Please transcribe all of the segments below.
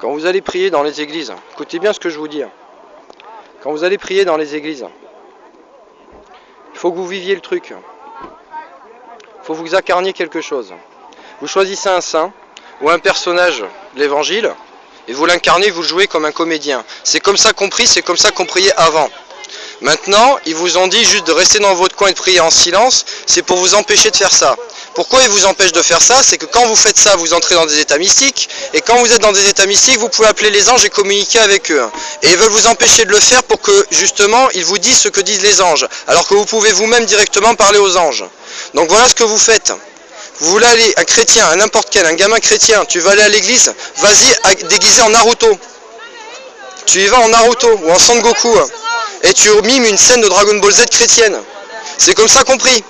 Quand vous allez prier dans les églises, écoutez bien ce que je vous dis. Quand vous allez prier dans les églises, il faut que vous viviez le truc. Il faut que vous incarniez quelque chose. Vous choisissez un saint ou un personnage de l'évangile et vous l'incarnez, vous jouez comme un comédien. C'est comme ça qu'on prie, c'est comme ça qu'on priait avant. Maintenant, ils vous ont dit juste de rester dans votre coin et de prier en silence, c'est pour vous empêcher de faire ça. Pourquoi ils vous empêchent de faire ça? C'est que quand vous faites ça, vous entrez dans des états mystiques, et quand vous êtes dans des états mystiques, vous pouvez appeler les anges et communiquer avec eux. Et ils veulent vous empêcher de le faire pour que, justement, ils vous disent ce que disent les anges, alors que vous pouvez vous-même directement parler aux anges. Donc voilà ce que vous faites. Vous voulez aller, un chrétien, un n'importe quel, un gamin chrétien, tu vas aller à l'église, vas-y déguisé en Naruto. Tu y vas en Naruto ou en Son Goku. Et tu mimes une scène de Dragon Ball Z chrétienne. C'est comme ça qu'on prie.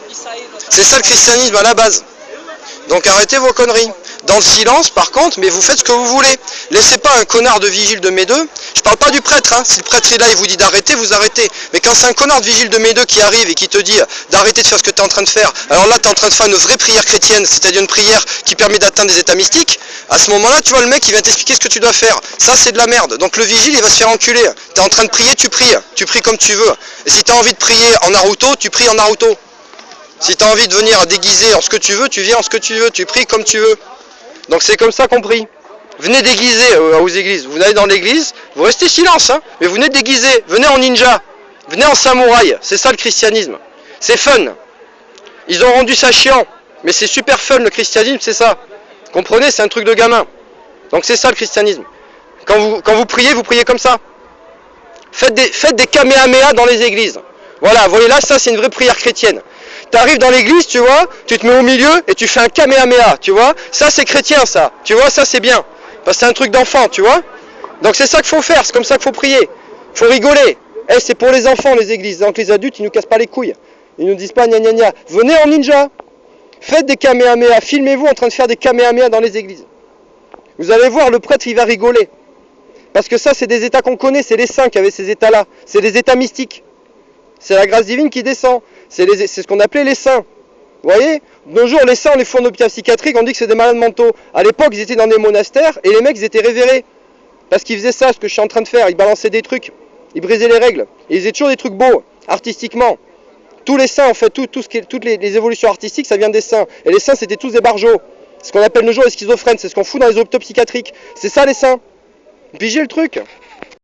C'est ça le christianisme à la base. Donc arrêtez vos conneries. Dans le silence par contre, mais vous faites ce que vous voulez. Laissez pas un connard de vigile de mes deux. Je parle pas du prêtre, hein. Si le prêtre est là et vous dit d'arrêter, vous arrêtez. Mais quand c'est un connard de vigile de mes deux qui arrive et qui te dit d'arrêter de faire ce que tu es en train de faire, alors là tu es en train de faire une vraie prière chrétienne, c'est-à-dire une prière qui permet d'atteindre des états mystiques, à ce moment-là tu vois le mec qui vient t'expliquer ce que tu dois faire. Ça c'est de la merde. Donc le vigile il va se faire enculer. Tu es en train de prier, tu pries comme tu veux. Et si tu as envie de prier en Naruto, tu pries en Naruto. Si tu as envie de venir déguiser en ce que tu veux, tu viens en ce que tu veux, tu pries comme tu veux. Donc c'est comme ça qu'on prie. Venez déguiser aux églises. Vous allez dans l'église, vous restez silence, hein, mais vous venez déguiser, venez en ninja, venez en samouraï. C'est ça le christianisme. C'est fun. Ils ont rendu ça chiant, mais c'est super fun le christianisme, c'est ça. Comprenez, c'est un truc de gamin. Donc c'est ça le christianisme. Quand vous priez comme ça. Faites des kamehameha dans les églises. Voilà, vous voyez là, ça c'est une vraie prière chrétienne. Tu arrives dans l'église, tu vois, tu te mets au milieu et tu fais un kamehameha, tu vois. Ça c'est chrétien ça, tu vois, ça c'est bien. Parce que c'est un truc d'enfant, tu vois. Donc c'est ça qu'il faut faire, c'est comme ça qu'il faut prier. Il faut rigoler. C'est pour les enfants les églises, donc les adultes ils nous cassent pas les couilles. Ils nous disent pas gna gna gna. Venez en ninja. Faites des kamehameha, filmez-vous en train de faire des kamehameha dans les églises. Vous allez voir, le prêtre il va rigoler. Parce que ça c'est des états qu'on connaît, c'est les saints qui avaient ces états-là. C'est des états mystiques. C'est la grâce divine qui descend. C'est ce qu'on appelait les saints. Vous voyez, de nos jours, les saints, on les fout en hôpital psychiatrique, on dit que c'est des malades mentaux. À l'époque, ils étaient dans des monastères et les mecs, ils étaient révérés. Parce qu'ils faisaient ça, ce que je suis en train de faire. Ils balançaient des trucs. Ils brisaient les règles. Et ils faisaient toujours des trucs beaux, artistiquement. Tous les saints, en fait, toutes les évolutions artistiques, ça vient des saints. Et les saints, c'était tous des barjots. Ce qu'on appelle de nos jours les schizophrènes. C'est ce qu'on fout dans les hôpitaux psychiatriques. C'est ça, les sains. Pigez le truc.